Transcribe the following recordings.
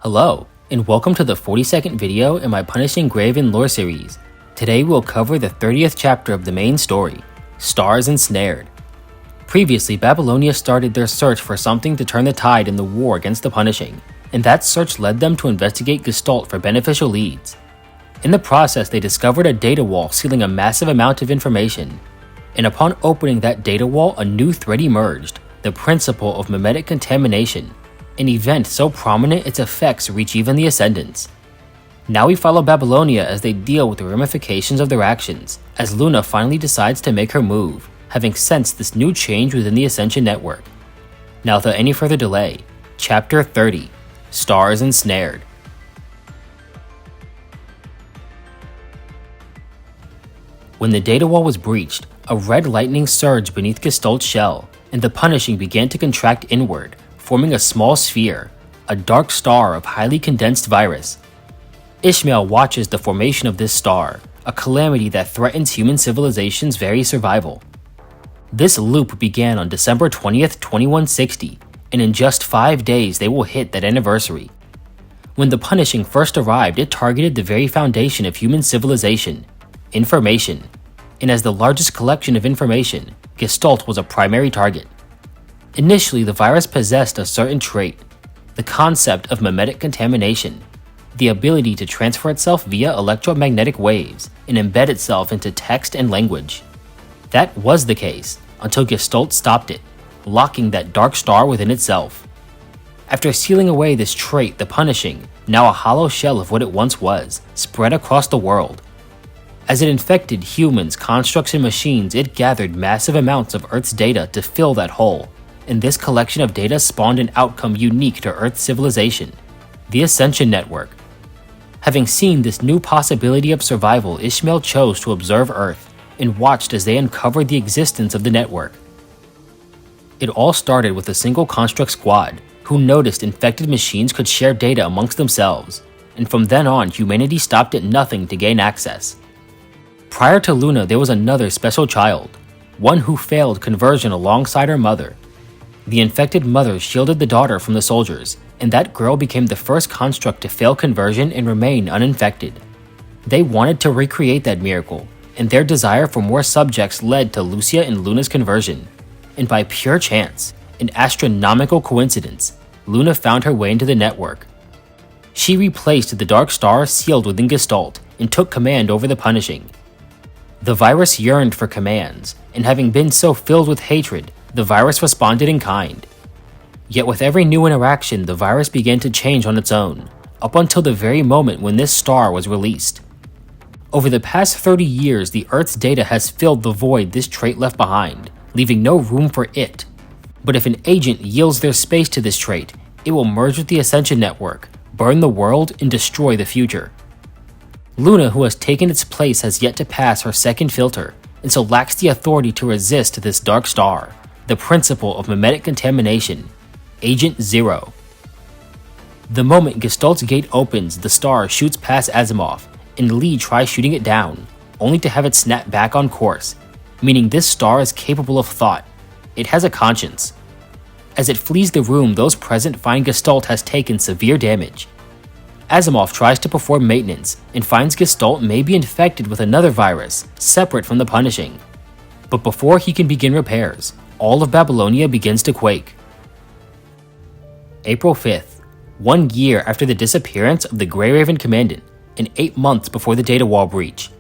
Hello, and welcome to the 42nd video in my Punishing Graven lore series. Today we'll cover the 30th chapter of the main story, Stars Ensnared. Previously, Babylonia started their search for something to turn the tide in the war against the Punishing, and that search led them to investigate Gestalt for beneficial leads. In the process, they discovered a data wall sealing a massive amount of information, and upon opening that data wall, a new threat emerged, the principle of mimetic contamination, an event so prominent its effects reach even the Ascendants. Now we follow Babylonia as they deal with the ramifications of their actions, as Luna finally decides to make her move, having sensed this new change within the Ascension network. Now without any further delay, Chapter 30, Stars Ensnared. When the data wall was breached, a red lightning surged beneath Gestalt's shell, and the Punishing began to contract inward, forming a small sphere, a dark star of highly condensed virus. Ishmael watches the formation of this star, a calamity that threatens human civilization's very survival. This loop began on December 20th, 2160, and in just 5 days they will hit that anniversary. When the Punishing first arrived, it targeted the very foundation of human civilization, information, and as the largest collection of information, Gestalt was a primary target. Initially, the virus possessed a certain trait, the concept of mimetic contamination, the ability to transfer itself via electromagnetic waves and embed itself into text and language. That was the case until Gestalt stopped it, locking that dark star within itself. After sealing away this trait, the Punishing, now a hollow shell of what it once was, spread across the world. As it infected humans, constructs, and machines, it gathered massive amounts of Earth's data to fill that hole. And this collection of data spawned an outcome unique to Earth's civilization, the Ascension Network. Having seen this new possibility of survival, Ishmael chose to observe Earth and watched as they uncovered the existence of the network. It all started with a single construct squad, who noticed infected machines could share data amongst themselves, and from then on, humanity stopped at nothing to gain access. Prior to Luna, there was another special child, one who failed conversion alongside her mother. The infected mother shielded the daughter from the soldiers, and that girl became the first construct to fail conversion and remain uninfected. They wanted to recreate that miracle, and their desire for more subjects led to Lucia and Luna's conversion. And by pure chance, an astronomical coincidence, Luna found her way into the network. She replaced the dark star sealed within Gestalt and took command over the Punishing. The virus yearned for commands, and having been so filled with hatred, the virus responded in kind. Yet with every new interaction, the virus began to change on its own, up until the very moment when this star was released. Over the past 30 years, the Earth's data has filled the void this trait left behind, leaving no room for it. But if an agent yields their space to this trait, it will merge with the Ascension Network, burn the world, and destroy the future. Luna, who has taken its place, has yet to pass her second filter, and so lacks the authority to resist this dark star, the principle of mimetic contamination, Agent Zero. The moment Gestalt's gate opens, the star shoots past Asimov, and Lee tries shooting it down, only to have it snap back on course, meaning this star is capable of thought. It has a conscience. As it flees the room, those present find Gestalt has taken severe damage. Asimov tries to perform maintenance, and finds Gestalt may be infected with another virus, separate from the Punishing. But before he can begin repairs, all of Babylonia begins to quake. April 5th, 1 year after the disappearance of the Grey Raven Commandant, and 8 months before the data wall breach,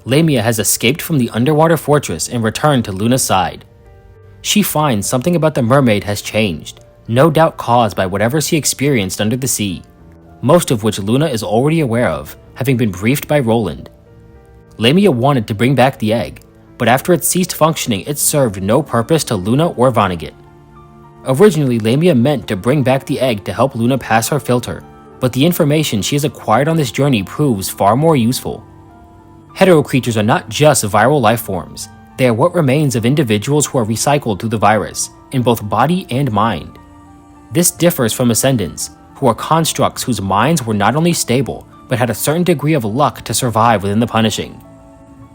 Lamia has escaped from the underwater fortress and returned to Luna's side. She finds something about the mermaid has changed, no doubt caused by whatever she experienced under the sea, most of which Luna is already aware of, having been briefed by Roland. Lamia wanted to bring back the egg, but after it ceased functioning, it served no purpose to Luna or Vonnegut. Originally, Lamia meant to bring back the egg to help Luna pass her filter, but the information she has acquired on this journey proves far more useful. Hetero creatures are not just viral life forms, they are what remains of individuals who are recycled through the virus, in both body and mind. This differs from Ascendants, who are constructs whose minds were not only stable, but had a certain degree of luck to survive within the Punishing.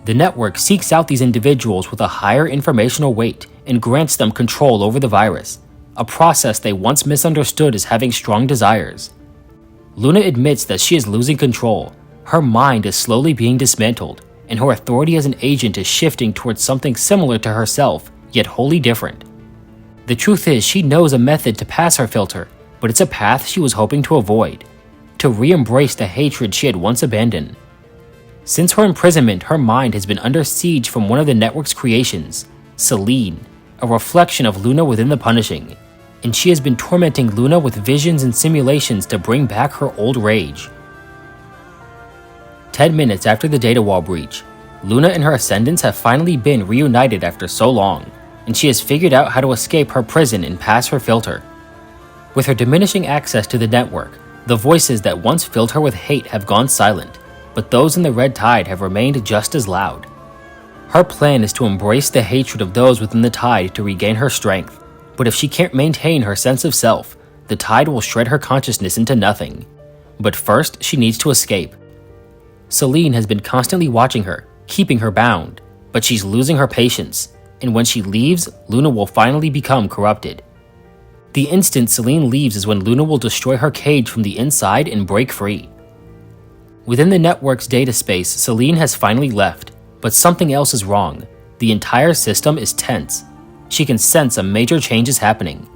The network seeks out these individuals with a higher informational weight and grants them control over the virus, a process they once misunderstood as having strong desires. Luna admits that she is losing control. Her mind is slowly being dismantled, and her authority as an agent is shifting towards something similar to herself, yet wholly different. The truth is, she knows a method to pass her filter, but it's a path she was hoping to avoid, to re-embrace the hatred she had once abandoned. Since her imprisonment, her mind has been under siege from one of the network's creations, Seline, a reflection of Luna within the Punishing, and she has been tormenting Luna with visions and simulations to bring back her old rage. 10 minutes after the data wall breach, Luna and her ascendants have finally been reunited after so long, and she has figured out how to escape her prison and pass her filter. With her diminishing access to the network, the voices that once filled her with hate have gone silent, but those in the Red Tide have remained just as loud. Her plan is to embrace the hatred of those within the Tide to regain her strength, but if she can't maintain her sense of self, the Tide will shred her consciousness into nothing. But first, she needs to escape. Seline has been constantly watching her, keeping her bound, but she's losing her patience, and when she leaves, Luna will finally become corrupted. The instant Seline leaves is when Luna will destroy her cage from the inside and break free. Within the network's data space, Seline has finally left, but something else is wrong. The entire system is tense. She can sense a major change is happening.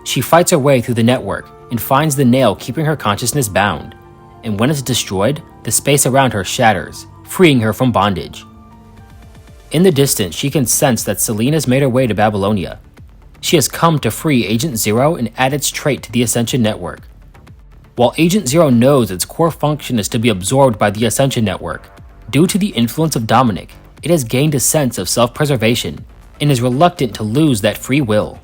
She fights her way through the network and finds the nail keeping her consciousness bound, and when it's destroyed, the space around her shatters, freeing her from bondage. In the distance, she can sense that Seline has made her way to Babylonia. She has come to free Agent Zero and add its trait to the Ascension Network. While Agent Zero knows its core function is to be absorbed by the Ascension Network, due to the influence of Dominic, it has gained a sense of self-preservation and is reluctant to lose that free will.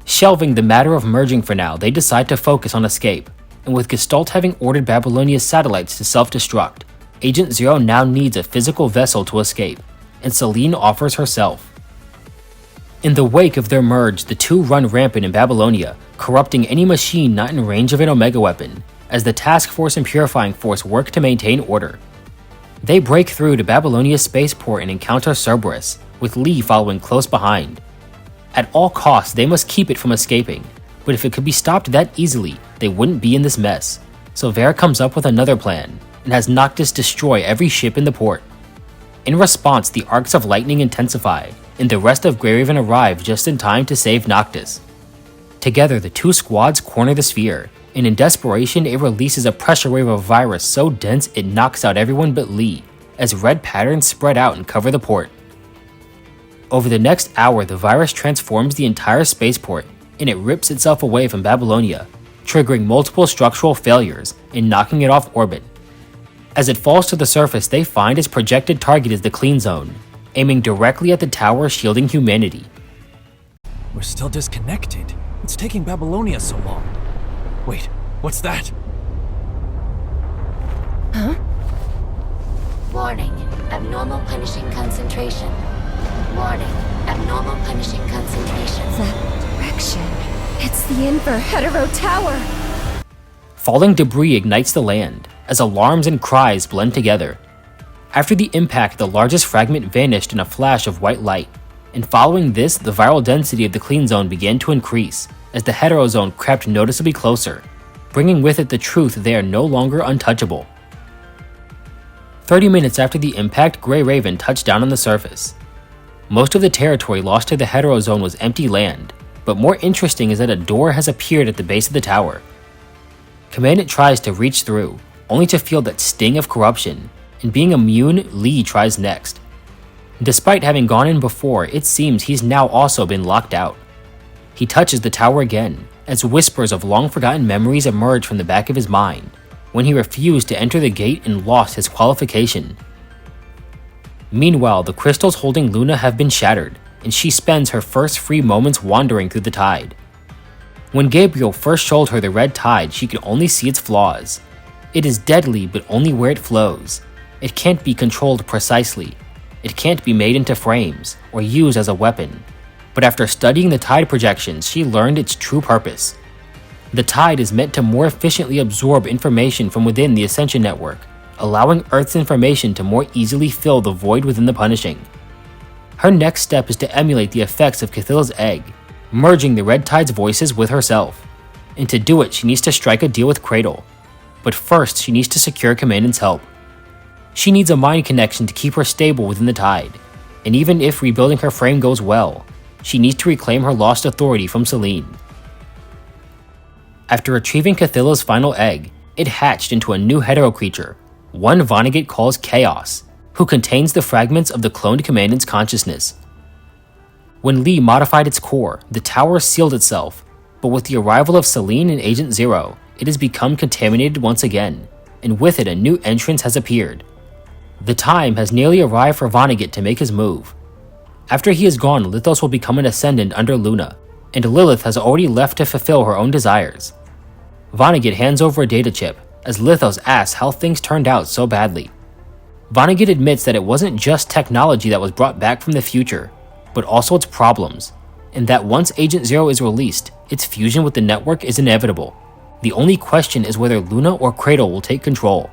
Shelving the matter of merging for now, they decide to focus on escape, and with Gestalt having ordered Babylonia's satellites to self-destruct, Agent Zero now needs a physical vessel to escape, and Seline offers herself. In the wake of their merge, the two run rampant in Babylonia, corrupting any machine not in range of an Omega weapon, as the Task Force and Purifying Force work to maintain order. They break through to Babylonia's spaceport and encounter Cerberus, with Lee following close behind. At all costs, they must keep it from escaping, but if it could be stopped that easily, they wouldn't be in this mess. So Vera comes up with another plan, and has Noctis destroy every ship in the port. In response, the arcs of lightning intensify, and the rest of Grey Raven arrive just in time to save Noctis. Together, the two squads corner the sphere, and in desperation, it releases a pressure wave of virus so dense it knocks out everyone but Lee, as red patterns spread out and cover the port. Over the next hour, the virus transforms the entire spaceport, and it rips itself away from Babylonia, triggering multiple structural failures and knocking it off orbit. As it falls to the surface, they find its projected target is the Clean Zone, aiming directly at the tower shielding humanity. We're still disconnected. It's taking Babylonia so long. Wait, what's that? Huh? Warning, abnormal punishing concentration. Warning, abnormal punishing concentration. That direction. It's the Inver Hetero Tower! Falling debris ignites the land, as alarms and cries blend together. After the impact, the largest fragment vanished in a flash of white light, and following this, the viral density of the Clean Zone began to increase, as the Hetero Zone crept noticeably closer, bringing with it the truth they are no longer untouchable. 30 minutes after the impact, Grey Raven touched down on the surface. Most of the territory lost to the Hetero Zone was empty land, but more interesting is that a door has appeared at the base of the tower. Commandant tries to reach through, only to feel that sting of corruption, and being immune, Lee tries next. Despite having gone in before, it seems he's now also been locked out. He touches the tower again, as whispers of long-forgotten memories emerge from the back of his mind, when he refused to enter the gate and lost his qualification. Meanwhile, the crystals holding Luna have been shattered, and she spends her first free moments wandering through the tide. When Gabriel first showed her the red tide, she could only see its flaws. It is deadly, but only where it flows. It can't be controlled precisely. It can't be made into frames, or used as a weapon. But after studying the tide projections, she learned its true purpose. The tide is meant to more efficiently absorb information from within the Ascension Network, allowing Earth's information to more easily fill the void within the Punishing. Her next step is to emulate the effects of Cathilla's egg, merging the Red Tide's voices with herself. And to do it, she needs to strike a deal with Cradle. but first she needs to secure Commandant's help. She needs a mind connection to keep her stable within the tide, and even if rebuilding her frame goes well, she needs to reclaim her lost authority from Seline. After retrieving Cathilla's final egg, it hatched into a new hetero creature, one Vonnegut calls Chaos, who contains the fragments of the cloned Commandant's consciousness. When Lee modified its core, the tower sealed itself, but with the arrival of Seline and Agent Zero, it has become contaminated once again, and with it a new entrance has appeared. The time has nearly arrived for Vonnegut to make his move. After he is gone, Lithos will become an ascendant under Luna, and Lilith has already left to fulfill her own desires. Vonnegut hands over a data chip, as Lithos asks how things turned out so badly. Vonnegut admits that it wasn't just technology that was brought back from the future, but also its problems, and that once Agent Zero is released, its fusion with the network is inevitable. The only question is whether Luna or Cradle will take control.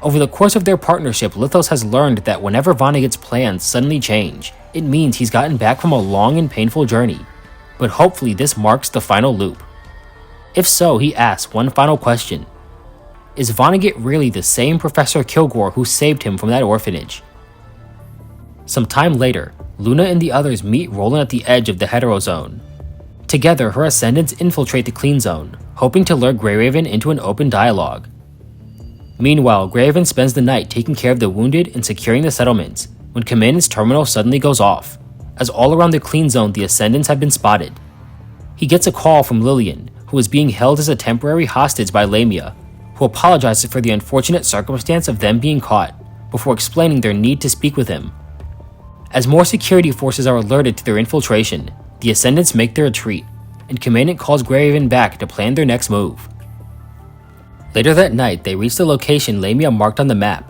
Over the course of their partnership, Lithos has learned that whenever Vonnegut's plans suddenly change, it means he's gotten back from a long and painful journey, but hopefully this marks the final loop. If so, he asks one final question. Is Vonnegut really the same Professor Kilgore who saved him from that orphanage? Some time later, Luna and the others meet Roland at the edge of the Hetero Zone. Together, her ascendants infiltrate the Clean Zone, hoping to lure Greyraven into an open dialogue. Meanwhile, Greyraven spends the night taking care of the wounded and securing the settlements, when Commandant's terminal suddenly goes off, as all around the Clean Zone the ascendants have been spotted. He gets a call from Lillian, who is being held as a temporary hostage by Lamia, who apologizes for the unfortunate circumstance of them being caught, before explaining their need to speak with him. As more security forces are alerted to their infiltration, the Ascendants make their retreat, and Commandant calls Greyraven back to plan their next move. Later that night, they reach the location Lamia marked on the map.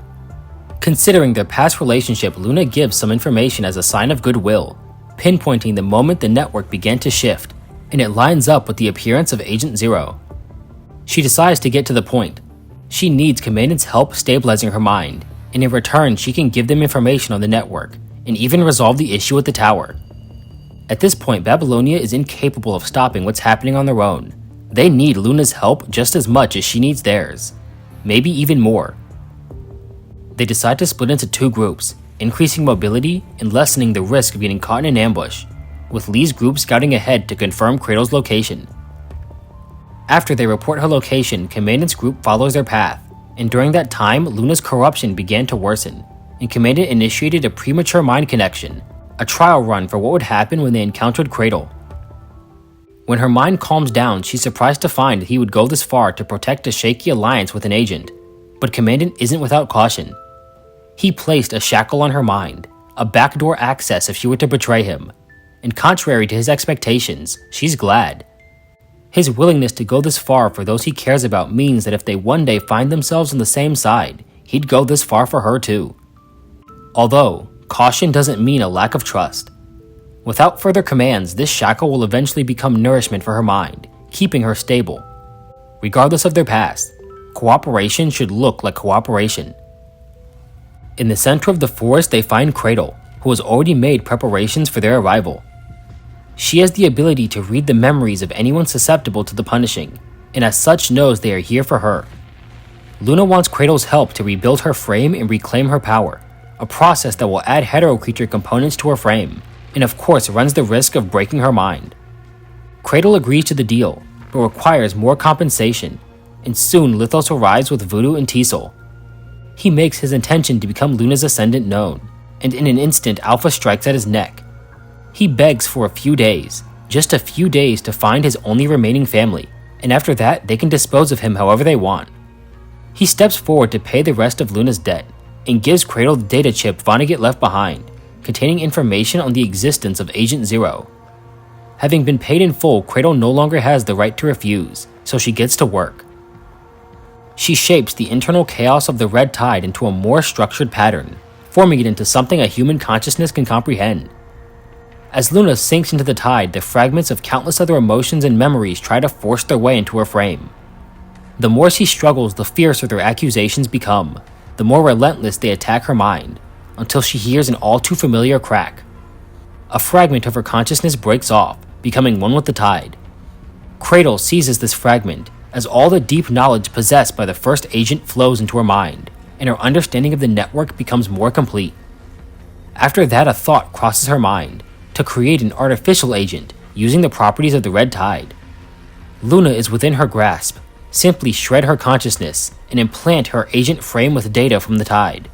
Considering their past relationship, Luna gives some information as a sign of goodwill, pinpointing the moment the network began to shift, and it lines up with the appearance of Agent Zero. She decides to get to the point. She needs Commandant's help stabilizing her mind, and in return she can give them information on the network, and even resolve the issue at the tower. At this point, Babylonia is incapable of stopping what's happening on their own. They need Luna's help just as much as she needs theirs, maybe even more. They decide to split into two groups, increasing mobility and lessening the risk of getting caught in an ambush, with Lee's group scouting ahead to confirm Cradle's location. After they report her location, Commandant's group follows their path, and during that time, Luna's corruption began to worsen, and Commandant initiated a premature mind connection, a trial run for what would happen when they encountered Cradle. When her mind calms down, she's surprised to find that he would go this far to protect a shaky alliance with an agent, but Commandant isn't without caution. He placed a shackle on her mind, a backdoor access if she were to betray him, and contrary to his expectations, she's glad. His willingness to go this far for those he cares about means that if they one day find themselves on the same side, he'd go this far for her too. Although, caution doesn't mean a lack of trust. Without further commands, this shackle will eventually become nourishment for her mind, keeping her stable. Regardless of their past, cooperation should look like cooperation. In the center of the forest, they find Cradle, who has already made preparations for their arrival. She has the ability to read the memories of anyone susceptible to the punishing, and as such knows they are here for her. Luna wants Cradle's help to rebuild her frame and reclaim her power, a process that will add hetero creature components to her frame, and of course runs the risk of breaking her mind. Cradle agrees to the deal, but requires more compensation, and soon Lithos arrives with Voodoo and Teasel. He makes his intention to become Luna's ascendant known, and in an instant Alpha strikes at his neck. He begs for a few days, just a few days to find his only remaining family, and after that they can dispose of him however they want. He steps forward to pay the rest of Luna's debt, and gives Cradle the data chip Vonnegut left behind, containing information on the existence of Agent Zero. Having been paid in full, Cradle no longer has the right to refuse, so she gets to work. She shapes the internal chaos of the Red Tide into a more structured pattern, forming it into something a human consciousness can comprehend. As Luna sinks into the tide, the fragments of countless other emotions and memories try to force their way into her frame. The more she struggles, the fiercer their accusations become, the more relentless they attack her mind, until she hears an all-too-familiar crack. A fragment of her consciousness breaks off, becoming one with the tide. Cradle seizes this fragment, as all the deep knowledge possessed by the first agent flows into her mind, and her understanding of the network becomes more complete. After that, a thought crosses her mind to create an artificial agent using the properties of the red tide. Luna is within her grasp. Simply shred her consciousness and implant her agent frame with data from the tide.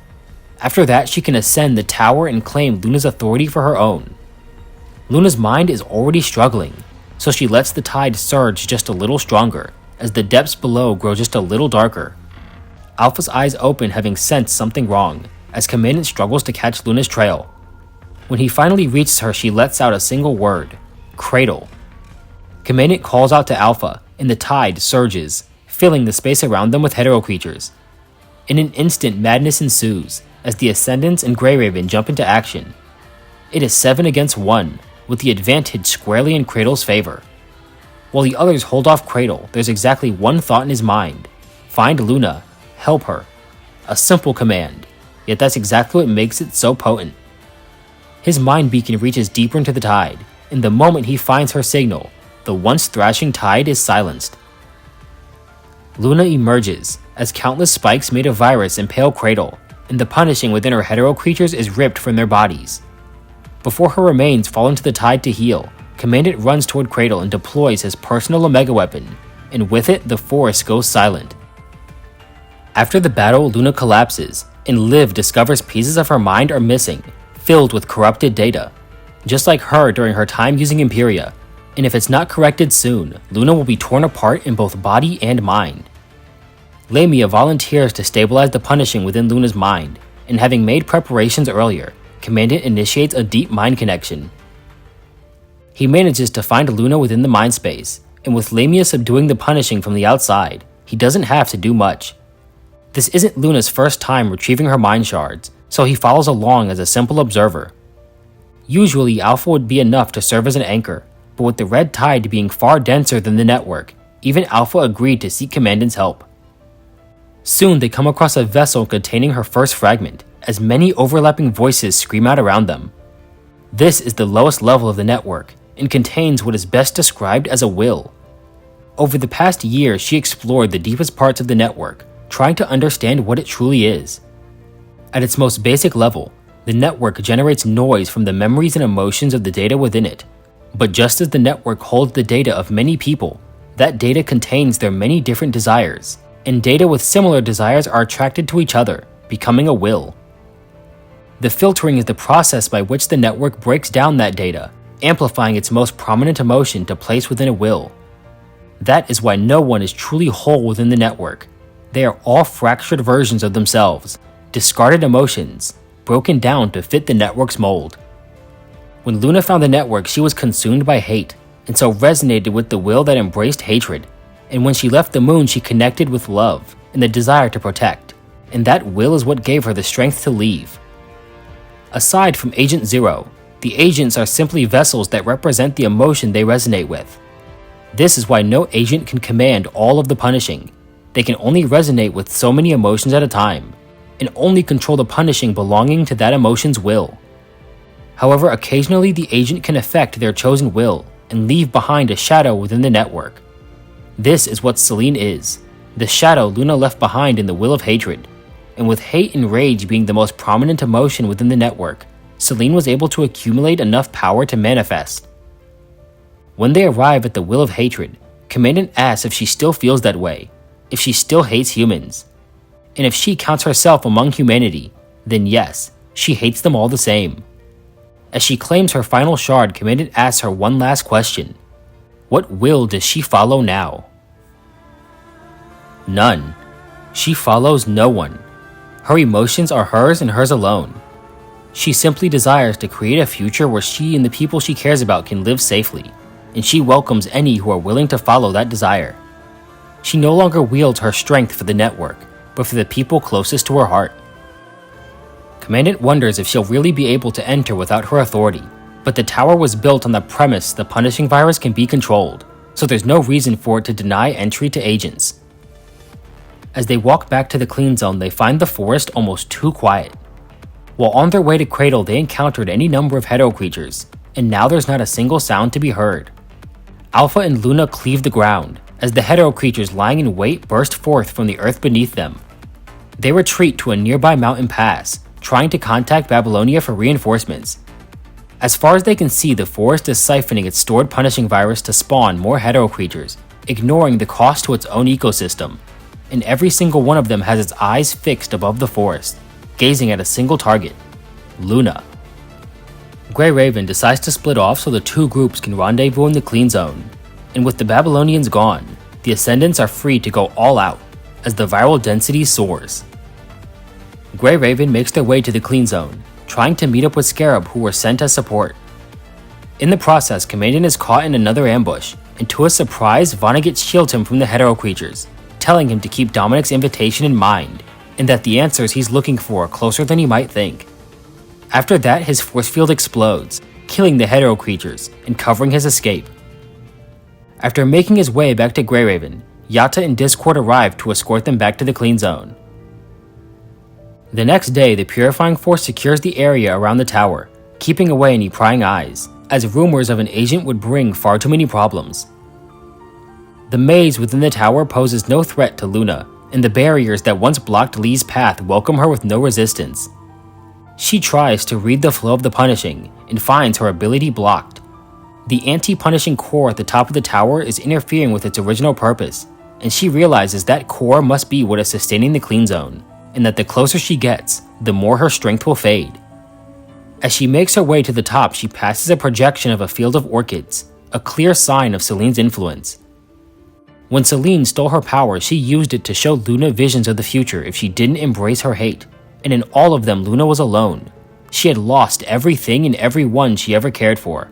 After that, she can ascend the tower and claim Luna's authority for her own. Luna's mind is already struggling, so she lets the tide surge just a little stronger as the depths below grow just a little darker. Alpha's eyes open, having sensed something wrong, as Commandant struggles to catch Luna's trail. When he finally reaches her, she lets out a single word: Cradle. Commandant calls out to Alpha, and the tide surges, filling the space around them with hetero creatures. In an instant, madness ensues as the Ascendants and Grey Raven jump into action. It is 7 against 1, with the advantage squarely in Cradle's favor. While the others hold off Cradle, there's exactly one thought in his mind: find Luna, help her. A simple command, yet that's exactly what makes it so potent. His mind beacon reaches deeper into the tide, and the moment he finds her signal, the once thrashing tide is silenced. Luna emerges as countless spikes made of virus impale Cradle, and the punishing within her hetero creatures is ripped from their bodies. Before her remains fall into the tide to heal, Commandant runs toward Cradle and deploys his personal Omega weapon, and with it, the forest goes silent. After the battle, Luna collapses, and Liv discovers pieces of her mind are missing, filled with corrupted data. Just like her during her time using Imperia, and if it's not corrected soon, Luna will be torn apart in both body and mind. Lamia volunteers to stabilize the punishing within Luna's mind, and having made preparations earlier, Commandant initiates a deep mind connection. He manages to find Luna within the mind space, and with Lamia subduing the punishing from the outside, he doesn't have to do much. This isn't Luna's first time retrieving her mind shards, so he follows along as a simple observer. Usually, Alpha would be enough to serve as an anchor, but with the red tide being far denser than the network, even Alpha agreed to seek Commandant's help. Soon they come across a vessel containing her first fragment, as many overlapping voices scream out around them. This is the lowest level of the network, and contains what is best described as a will. Over the past year, she explored the deepest parts of the network, trying to understand what it truly is. At its most basic level, the network generates noise from the memories and emotions of the data within it. But just as the network holds the data of many people, that data contains their many different desires, and data with similar desires are attracted to each other, becoming a will. The filtering is the process by which the network breaks down that data, amplifying its most prominent emotion to place within a will. That is why no one is truly whole within the network. They are all fractured versions of themselves, discarded emotions, broken down to fit the network's mold. When Luna found the network, she was consumed by hate, and so resonated with the will that embraced hatred. And when she left the moon, she connected with love and the desire to protect, and that will is what gave her the strength to leave. Aside from Agent Zero, the agents are simply vessels that represent the emotion they resonate with. This is why no agent can command all of the punishing. They can only resonate with so many emotions at a time, and only control the punishing belonging to that emotion's will. However, occasionally the agent can affect their chosen will and leave behind a shadow within the network. This is what Seline is, the shadow Luna left behind in the will of hatred. And with hate and rage being the most prominent emotion within the network, Seline was able to accumulate enough power to manifest. When they arrive at the will of hatred, Commandant asks if she still feels that way, if she still hates humans. And if she counts herself among humanity, then yes, she hates them all the same. As she claims her final shard, Commandant asks her one last question. What will does she follow now? None. She follows no one. Her emotions are hers and hers alone. She simply desires to create a future where she and the people she cares about can live safely, and she welcomes any who are willing to follow that desire. She no longer wields her strength for the network, but for the people closest to her heart. Commandant wonders if she'll really be able to enter without her authority, but the tower was built on the premise the punishing virus can be controlled, so there's no reason for it to deny entry to agents. As they walk back to the clean zone, they find the forest almost too quiet. While on their way to Cradle, they encountered any number of hetero creatures, and now there's not a single sound to be heard. Alpha and Luna cleave the ground, as the hetero creatures lying in wait burst forth from the earth beneath them. They retreat to a nearby mountain pass, trying to contact Babylonia for reinforcements. As far as they can see, the forest is siphoning its stored punishing virus to spawn more hetero creatures, ignoring the cost to its own ecosystem, and every single one of them has its eyes fixed above the forest, gazing at a single target, Luna. Grey Raven decides to split off so the two groups can rendezvous in the clean zone, and with the Babylonians gone, the Ascendants are free to go all out as the viral density soars. Grey Raven makes their way to the clean zone, trying to meet up with Scarab, who were sent as support. In the process, Commandant is caught in another ambush, and to his surprise, Vonnegut shields him from the hetero creatures, telling him to keep Dominic's invitation in mind, and that the answers he's looking for are closer than he might think. After that, his force field explodes, killing the hetero creatures and covering his escape. After making his way back to Grey Raven, Yatta and Discord arrive to escort them back to the clean zone. The next day, the Purifying Force secures the area around the tower, keeping away any prying eyes, as rumors of an agent would bring far too many problems. The maze within the tower poses no threat to Luna, and the barriers that once blocked Lee's path welcome her with no resistance. She tries to read the flow of the punishing, and finds her ability blocked. The anti-punishing core at the top of the tower is interfering with its original purpose, and she realizes that core must be what is sustaining the clean zone, and that the closer she gets, the more her strength will fade. As she makes her way to the top, she passes a projection of a field of orchids, a clear sign of Seline's influence. When Seline stole her power, she used it to show Luna visions of the future if she didn't embrace her hate, and in all of them Luna was alone. She had lost everything and everyone she ever cared for.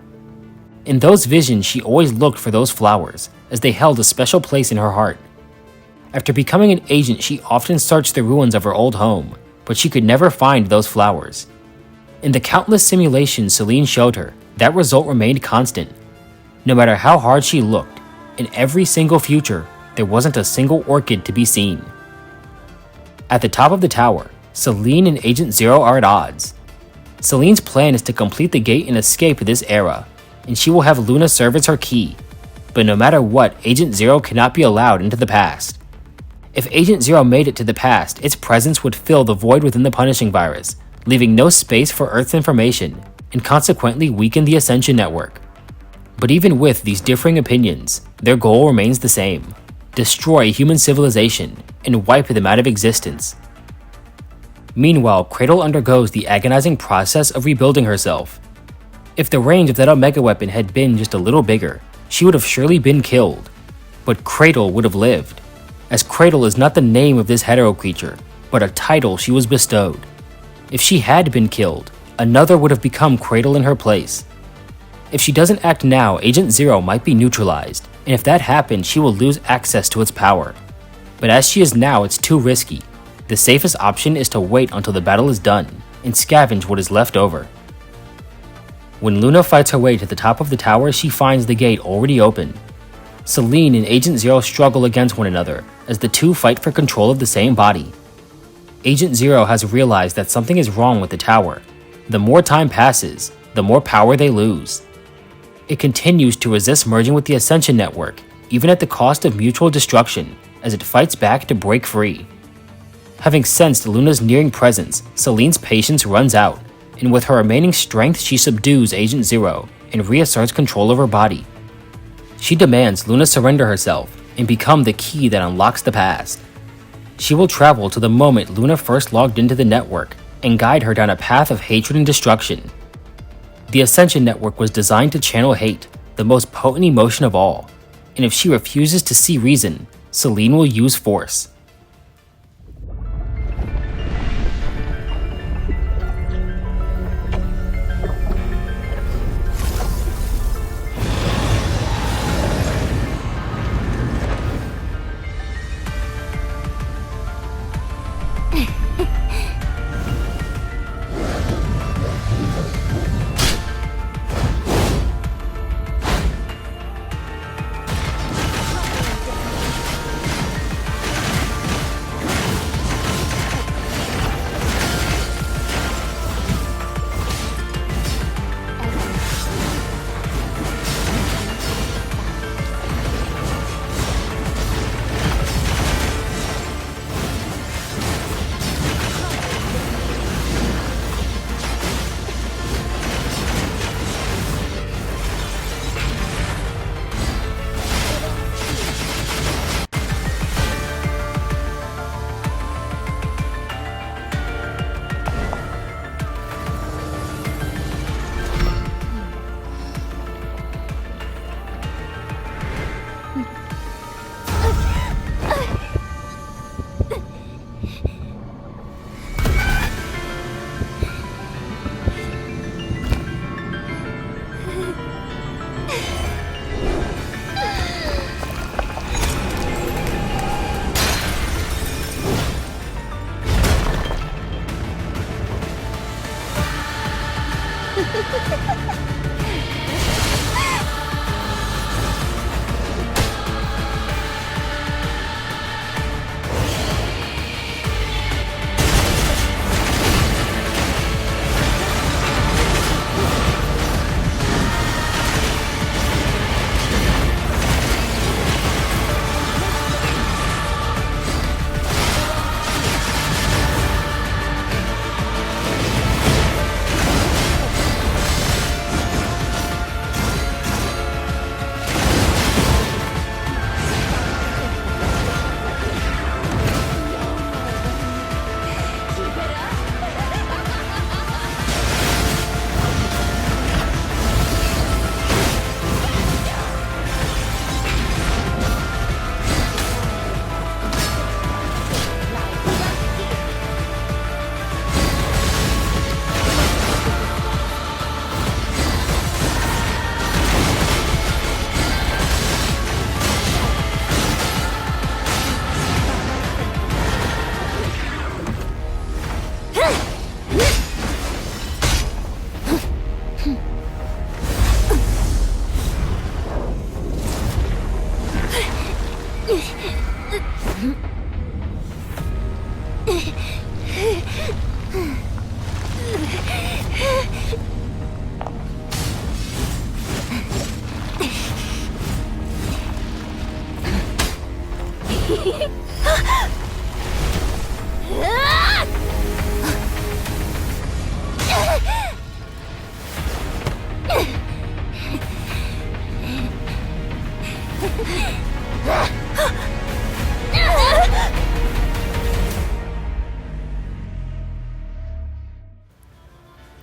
In those visions, she always looked for those flowers, as they held a special place in her heart. After becoming an agent, she often searched the ruins of her old home, but she could never find those flowers. In the countless simulations Seline showed her, that result remained constant. No matter how hard she looked, in every single future, there wasn't a single orchid to be seen. At the top of the tower, Seline and Agent Zero are at odds. Seline's plan is to complete the gate and escape this era, and she will have Luna serve as her key. But no matter what, Agent Zero cannot be allowed into the past. If Agent Zero made it to the past, its presence would fill the void within the punishing virus, leaving no space for Earth's information, and consequently weaken the Ascension Network. But even with these differing opinions, their goal remains the same: destroy human civilization and wipe them out of existence. Meanwhile, Cradle undergoes the agonizing process of rebuilding herself. If the range of that Omega weapon had been just a little bigger, she would have surely been killed. But Cradle would have lived, as Cradle is not the name of this hetero creature, but a title she was bestowed. If she had been killed, another would have become Cradle in her place. If she doesn't act now, Agent Zero might be neutralized, and if that happens, she will lose access to its power. But as she is now, it's too risky. The safest option is to wait until the battle is done, and scavenge what is left over. When Luna fights her way to the top of the tower, she finds the gate already open. Seline and Agent Zero struggle against one another, as the two fight for control of the same body. Agent Zero has realized that something is wrong with the tower. The more time passes, the more power they lose. It continues to resist merging with the Ascension Network, even at the cost of mutual destruction, as it fights back to break free. Having sensed Luna's nearing presence, Seline's patience runs out, and with her remaining strength she subdues Agent Zero and reasserts control of her body. She demands Luna surrender herself and become the key that unlocks the past. She will travel to the moment Luna first logged into the network and guide her down a path of hatred and destruction. The Ascension Network was designed to channel hate, the most potent emotion of all, and if she refuses to see reason, Seline will use force.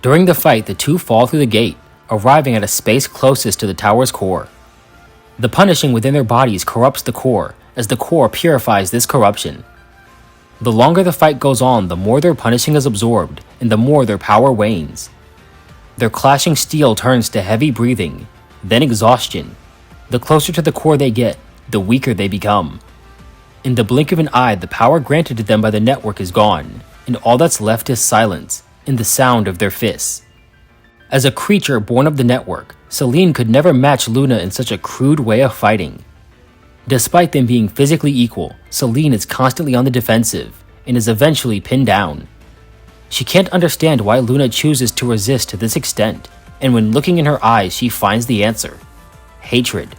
During the fight, the two fall through the gate, arriving at a space closest to the tower's core. The punishing within their bodies corrupts the core, as the core purifies this corruption. The longer the fight goes on, the more their punishing is absorbed, and the more their power wanes. Their clashing steel turns to heavy breathing, then exhaustion. The closer to the core they get, the weaker they become. In the blink of an eye, the power granted to them by the network is gone, and all that's left is silence, and the sound of their fists. As a creature born of the network, Seline could never match Luna in such a crude way of fighting. Despite them being physically equal, Seline is constantly on the defensive, and is eventually pinned down. She can't understand why Luna chooses to resist to this extent, and when looking in her eyes she finds the answer: hatred.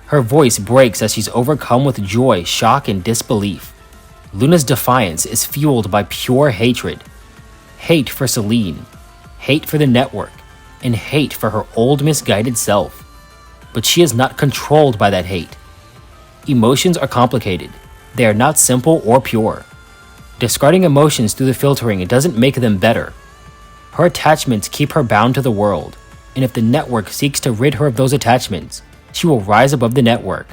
Her voice breaks as she's overcome with joy, shock, and disbelief. Luna's defiance is fueled by pure hatred. Hate for Seline, hate for the network, and hate for her old misguided self. But she is not controlled by that hate. Emotions are complicated. They are not simple or pure. Discarding emotions through the filtering, it doesn't make them better. Her attachments keep her bound to the world, and if the network seeks to rid her of those attachments, she will rise above the network.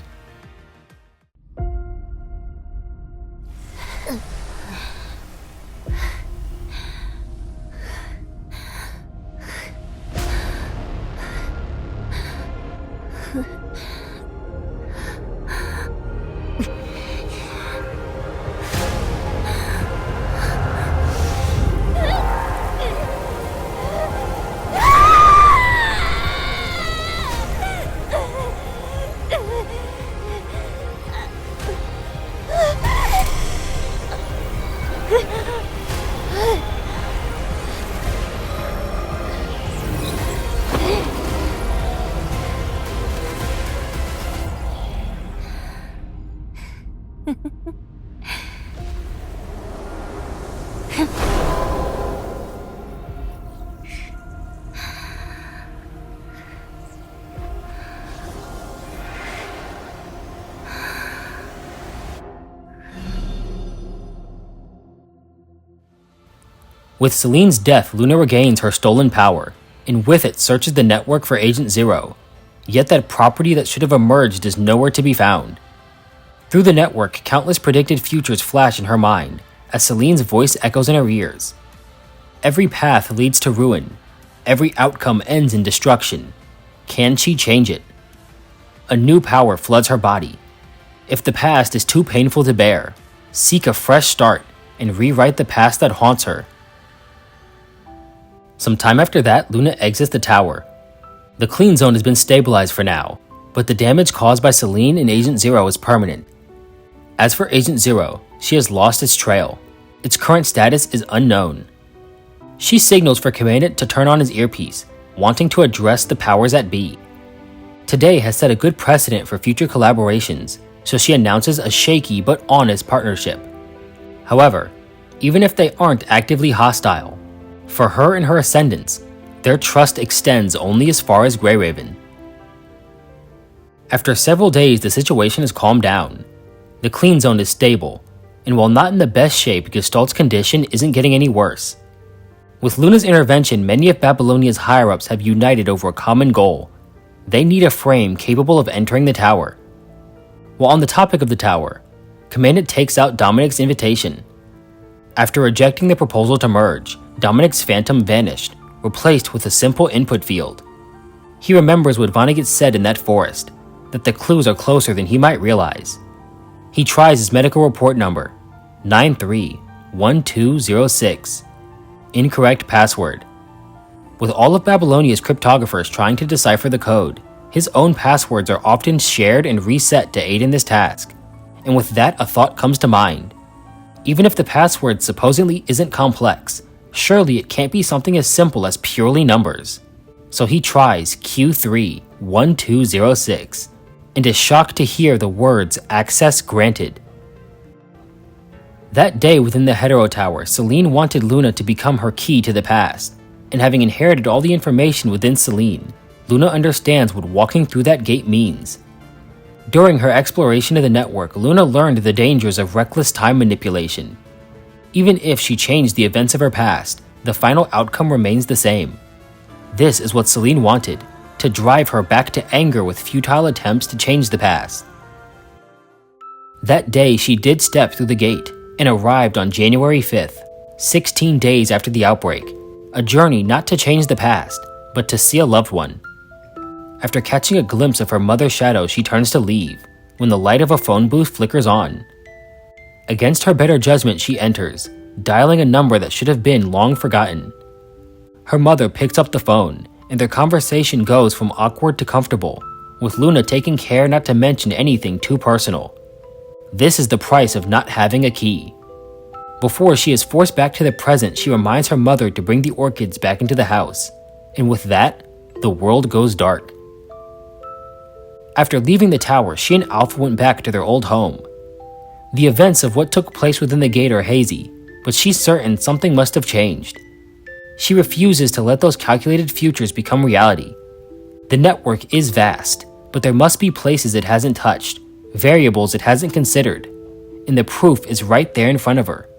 With Seline's death, Luna regains her stolen power, and with it searches the network for Agent Zero. Yet that property that should have emerged is nowhere to be found. Through the network, countless predicted futures flash in her mind, as Seline's voice echoes in her ears. Every path leads to ruin. Every outcome ends in destruction. Can she change it? A new power floods her body. If the past is too painful to bear, seek a fresh start and rewrite the past that haunts her. Some time after that, Luna exits the tower. The clean zone has been stabilized for now, but the damage caused by Seline and Agent Zero is permanent. As for Agent Zero, she has lost its trail. Its current status is unknown. She signals for Commandant to turn on his earpiece, wanting to address the powers that be. Today has set a good precedent for future collaborations, so she announces a shaky but honest partnership. However, even if they aren't actively hostile, for her and her ascendants, their trust extends only as far as Grey Raven. After several days, the situation has calmed down. The clean zone is stable, and while not in the best shape, Gestalt's condition isn't getting any worse. With Luna's intervention, many of Babylonia's higher-ups have united over a common goal. They need a frame capable of entering the tower. While on the topic of the tower, Commandant takes out Dominic's invitation. After rejecting the proposal to merge, Dominic's phantom vanished, replaced with a simple input field. He remembers what Vonnegut said in that forest, that the clues are closer than he might realize. He tries his medical report number, 931206. Incorrect password. With all of Babylonia's cryptographers trying to decipher the code, his own passwords are often shared and reset to aid in this task. And with that, a thought comes to mind. Even if the password supposedly isn't complex, surely it can't be something as simple as purely numbers. So he tries Q31206 and is shocked to hear the words "access granted." That day within the Hetero Tower, Seline wanted Luna to become her key to the past, and having inherited all the information within Seline, Luna understands what walking through that gate means. During her exploration of the network, Luna learned the dangers of reckless time manipulation. Even if she changed the events of her past, the final outcome remains the same. This is what Seline wanted, to drive her back to anger with futile attempts to change the past. That day, she did step through the gate and arrived on January 5th, 16 days after the outbreak, a journey not to change the past, but to see a loved one. After catching a glimpse of her mother's shadow, she turns to leave, when the light of a phone booth flickers on. Against her better judgment, she enters, dialing a number that should have been long forgotten. Her mother picks up the phone, and their conversation goes from awkward to comfortable, with Luna taking care not to mention anything too personal. This is the price of not having a key. Before she is forced back to the present, she reminds her mother to bring the orchids back into the house, and with that, the world goes dark. After leaving the tower, she and Alpha went back to their old home. The events of what took place within the gate are hazy, but she's certain something must have changed. She refuses to let those calculated futures become reality. The network is vast, but there must be places it hasn't touched, variables it hasn't considered, and the proof is right there in front of her.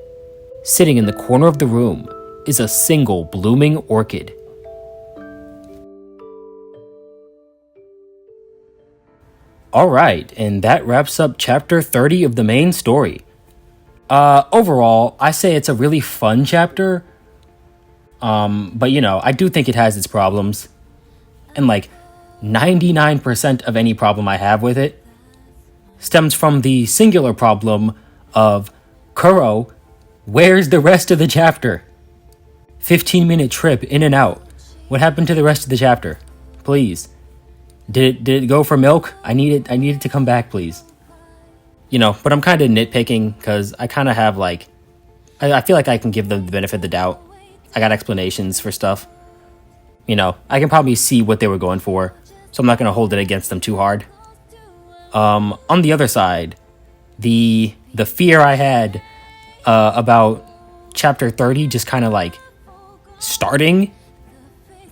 Sitting in the corner of the room is a single blooming orchid. Alright, and that wraps up chapter 30 of the main story. Overall, I say it's a really fun chapter, but I do think it has its problems, and 99% of any problem I have with it stems from the singular problem of, Kuro, where's the rest of the chapter? 15-minute trip in and out. What happened to the rest of the chapter? Please. Did it go for milk? I need it to come back, please. But I'm kind of nitpicking because I kind of have I feel like I can give them the benefit of the doubt. I got explanations for stuff. I can probably see what they were going for, so I'm not going to hold it against them too hard. On the other side, the fear I had about chapter 30 just kind of starting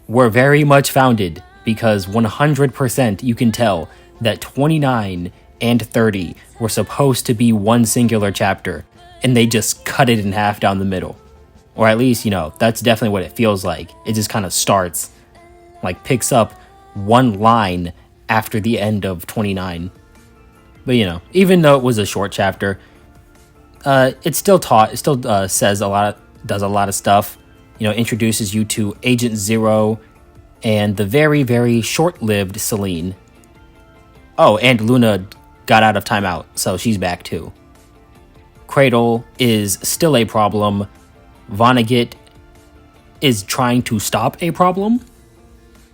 were very much founded, because 100% you can tell that 29 and 30 were supposed to be one singular chapter, and they just cut it in half down the middle. Or at least, that's definitely what it feels like. It just kind of starts, picks up one line after the end of 29. But, even though it was a short chapter, it still says a lot, does a lot of stuff. Introduces you to Agent Zero and the very, very short-lived Seline. Oh, and Luna got out of timeout, so she's back too. Cradle is still a problem. Vonnegut is trying to stop a problem,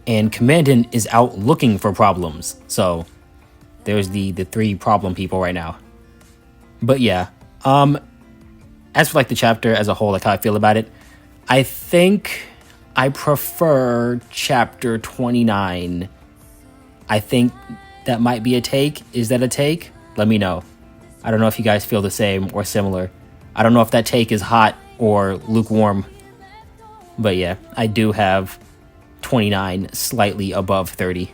and Commandant is out looking for problems. So there's the three problem people right now. But yeah, as for like the chapter as a whole, like how I feel about it, I think I prefer chapter 29. I think that might be a take. Is that a take? Let me know. I don't know if you guys feel the same or similar. I don't know if that take is hot or lukewarm. But yeah, I do have 29 slightly above 30.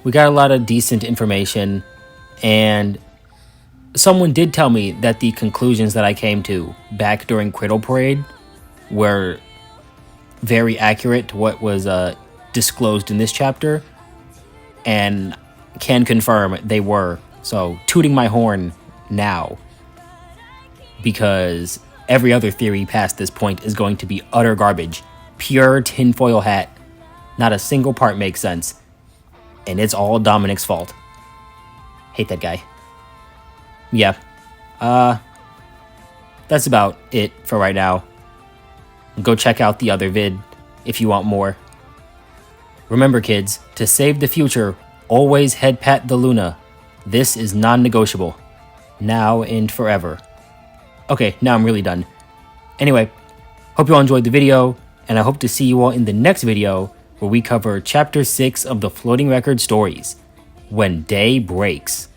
We got a lot of decent information, and someone did tell me that the conclusions that I came to back during Cradle Parade were very accurate to what was disclosed in this chapter, and can confirm they were. So, tooting my horn now, because every other theory past this point is going to be utter garbage. Pure tinfoil hat. Not a single part makes sense. And it's all Dominic's fault. Hate that guy. Yeah. That's about it for right now. Go check out the other vid if you want more. Remember, kids, to save the future, always head pat the Luna. This is non-negotiable. Now and forever. Okay, now I'm really done. Anyway, hope you all enjoyed the video, and I hope to see you all in the next video where we cover Chapter 6 of the Floating Record Stories, When Day Breaks.